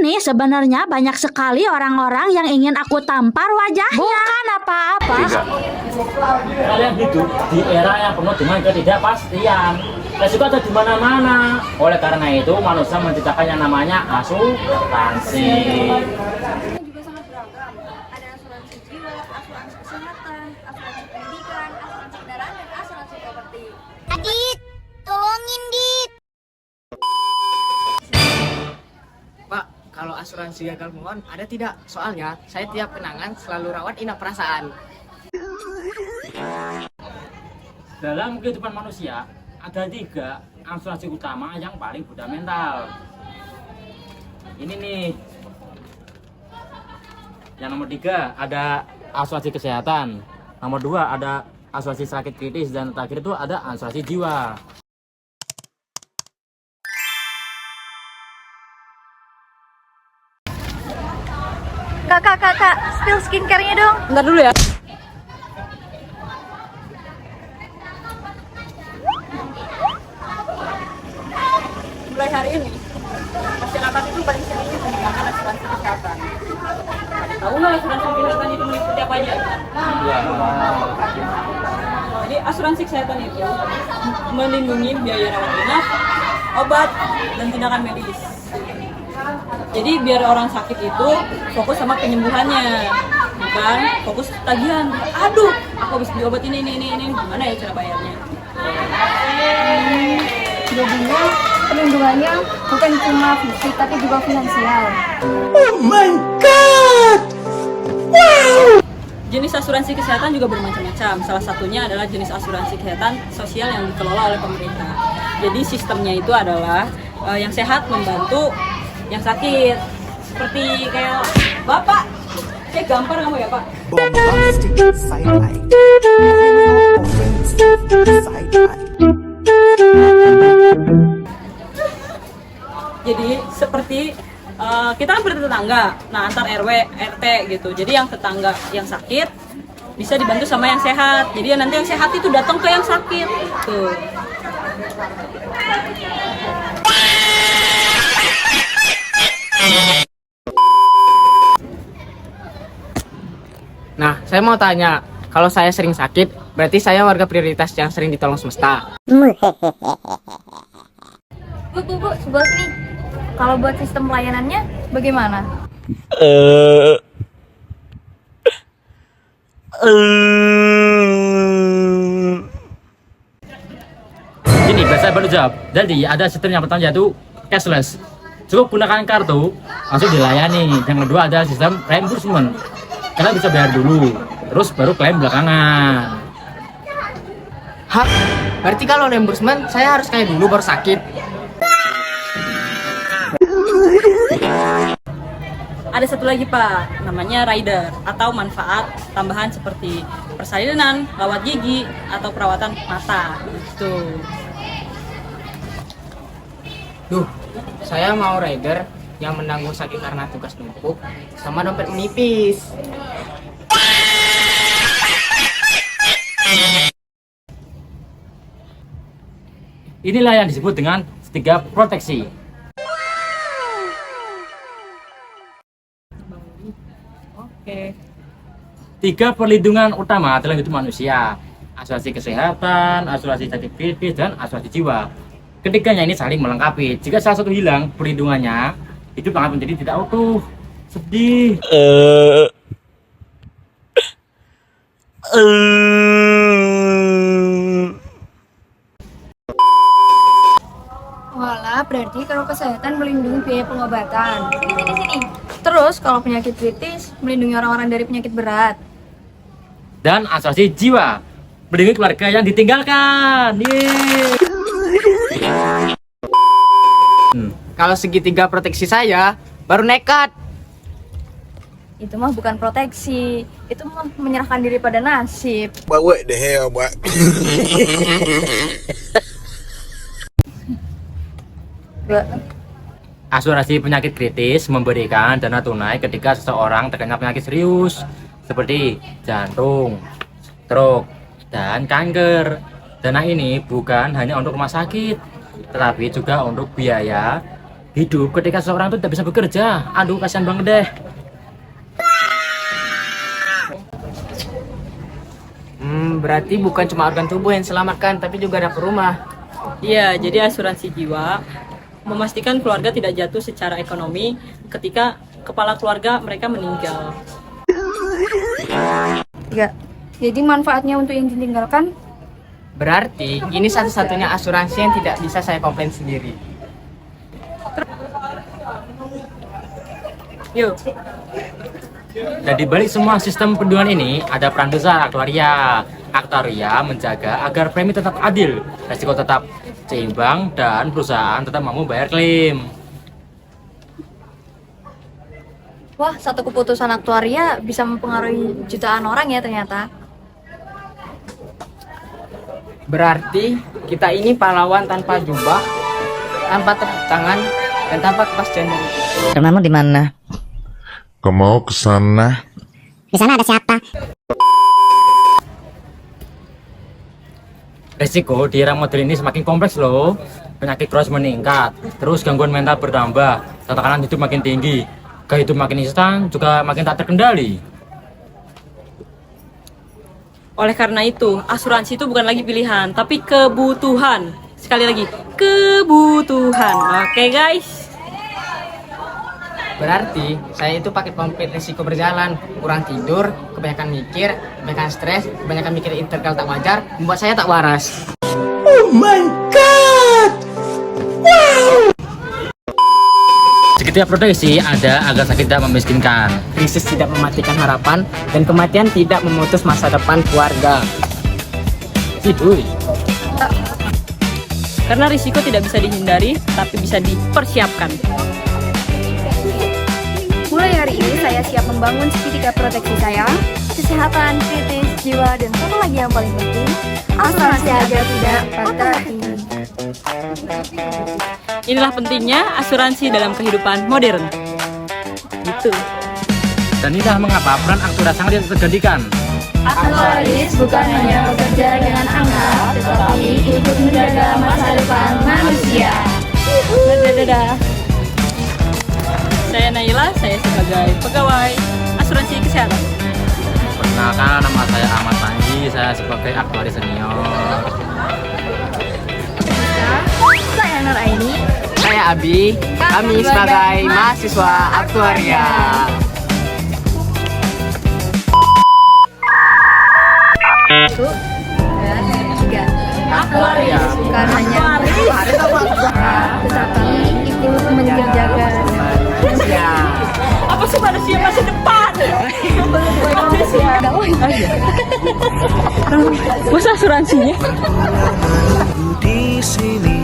ini sebenarnya banyak sekali orang-orang yang ingin aku tampar wajahnya. Bukan apa-apa. Kalian hidup di era yang penuh dengan ketidakpastian. Resiko ada di mana-mana. Oleh karena itu, manusia menciptakan yang namanya asuransi. Juga sangat beragam. Ada asuransi jiwa, asuransi kesehatan, asuransi pendidikan, asuransi kendaraan, dan asuransi properti. Adit, tolongin Dit. Pak, kalau asuransi gagal mohon ada tidak? Soalnya saya tiap kenangan selalu rawat inap perasaan. Dalam kehidupan manusia, ada 3 asuransi utama yang paling fundamental. Ini nih. Yang nomor 3 ada asuransi kesehatan. Nomor 2 ada asuransi sakit kritis, dan terakhir itu ada asuransi jiwa. Kak, spill skincare-nya dong. Bentar dulu ya. Mulai hari ini, masyarakat itu paling sering menggunakan asuransi kesehatan. Tahu nggak asuransi kesehatan itu meliputi apa aja? Jadi asuransi kesehatan itu melindungi biaya rawat inap, obat, dan tindakan medis. Jadi biar orang sakit itu fokus sama penyembuhannya, bukan fokus tagihan. Aduh, aku habis beli obat ini, gimana ya cara bayarnya? Jadinya perlindungannya bukan cuma fisik tapi juga finansial. Jenis asuransi kesehatan juga bermacam-macam. Salah satunya adalah jenis asuransi kesehatan sosial yang dikelola oleh pemerintah. Jadi sistemnya itu adalah yang sehat membantu yang sakit. Seperti kayak Bapak. Kayak gampar kamu ya, Pak? Bombastic side-eye. Side-eye. Jadi seperti kita kan bertetangga, nah antar RW, RT gitu. Jadi yang tetangga yang sakit bisa dibantu sama yang sehat. Jadi nanti yang sehat itu datang ke yang sakit. Tuh. Nah, saya mau tanya, kalau saya sering sakit, berarti saya warga prioritas yang sering ditolong semesta. Bu, sebelah sini. Kalau buat sistem pelayanannya bagaimana? Ini saya baru jawab. Jadi ada sistem yang pertama yaitu cashless. Cukup gunakan kartu, langsung dilayani. Yang kedua ada sistem reimbursement. Kalian bisa bayar dulu, terus baru klaim belakangan. Hah? Berarti kalau reimbursement saya harus kayak dulu baru sakit. Ada satu lagi Pak, namanya rider atau manfaat tambahan seperti persalinan, rawat gigi, atau perawatan mata. Gitu. Duh, saya mau rider yang menanggung sakit karena tugas numpuk sama dompet menipis. Inilah yang disebut dengan 3 proteksi. Oke. 3 perlindungan utama dalam hidup manusia: asuransi kesehatan, asuransi sakit kritis, dan asuransi jiwa. Ketiganya ini saling melengkapi. Jika salah satu hilang perlindungannya, hidup akan menjadi tidak utuh. Sedih. Walah, berarti kalau kesehatan melindungi biaya pengobatan. Sini. Terus kalau penyakit kritis melindungi orang-orang dari penyakit berat. Dan asuransi jiwa melindungi keluarga yang ditinggalkan. Yeay. Kalau segitiga proteksi saya, baru nekat. Itu mah bukan proteksi, itu mah menyerahkan diri pada nasib. But what the hell, boy? Asuransi penyakit kritis memberikan dana tunai ketika seseorang terkena penyakit serius seperti jantung, stroke, dan kanker. Dana ini bukan hanya untuk rumah sakit, tetapi juga untuk biaya hidup ketika seorang itu tidak bisa bekerja. Aduh, kasihan banget deh. Berarti bukan cuma organ tubuh yang diselamatkan, tapi juga dapur rumah. Iya, jadi asuransi jiwa memastikan keluarga tidak jatuh secara ekonomi ketika kepala keluarga mereka meninggal. Ya, jadi manfaatnya untuk yang ditinggalkan. Berarti ini satu-satunya asuransi yang tidak bisa saya komplain sendiri. Yuk, Dan di balik semua sistem perlindungan ini ada peran besar aktuaria. Aktuaria menjaga agar premi tetap adil, resiko tetap seimbang, dan perusahaan tetap mampu bayar klaim. Wah, satu keputusan aktuaria bisa mempengaruhi jutaan orang ya ternyata. Berarti kita ini pahlawan tanpa jubah, tanpa tepuk tangan, dan tanpa kepastian dari kita. Rumahmu di mana? Kau mau ke sana? Di sana ada siapa? Resiko di era modern ini semakin kompleks loh. Penyakit kronis meningkat, terus gangguan mental bertambah, tekanan hidup makin tinggi, gaya hidup makin instan, juga makin tak terkendali. oleh karena itu asuransi itu bukan lagi pilihan, tapi kebutuhan. Sekali lagi, kebutuhan. Oke guys. Berarti saya itu pakai komplit risiko berjalan, kurang tidur, kebanyakan mikir, kebanyakan stres, kebanyakan mikir integral tak wajar, membuat saya tak waras. Setiap proteksi ada agar sakit tidak memiskinkan. Krisis tidak mematikan harapan, dan kematian tidak memutus masa depan keluarga. Ciduy. Karena risiko tidak bisa dihindari, tapi bisa dipersiapkan. Mulai hari ini saya siap membangun segitiga proteksi saya, kesehatan, kritis, jiwa, dan satu lagi yang paling penting, asuransi agar tidak patah hati. Inilah pentingnya asuransi dalam kehidupan modern. Gitu. Dan inilah mengapa peran aktuaria sangat tidak tergantikan. Aktuaris bukan hanya bekerja dengan angka, tetapi ikut menjaga masa depan manusia. Dadah. Saya Naila, saya sebagai pegawai asuransi kesehatan. Perkenalkan, nama saya Ahmad Panji, saya sebagai aktuaris senior. Saya Nur Aini. Saya Abi, kami sebagai mahasiswa aktuaria. Satu, dan tiga. Aktuaris bukan hanya tetapi ikut menjaga Ya. Apa sih manusia masa depan? Bos asuransinya. Di sini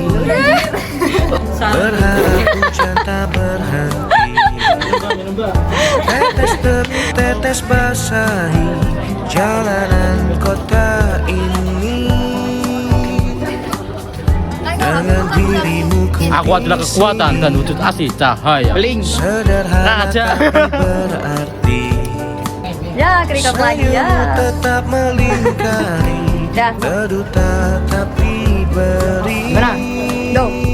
berharap hujan tak berhenti, tetes demi tetes basahi jalanan kota ini. Dengan dirimu Aku adalah kekuatan dan wujud asli cahaya. sederhana Raja. tapi berarti. ya kerikap lagi ya. Sayangmu tetap melingkari, Dah. berduta tapi beri. Benar. Dong.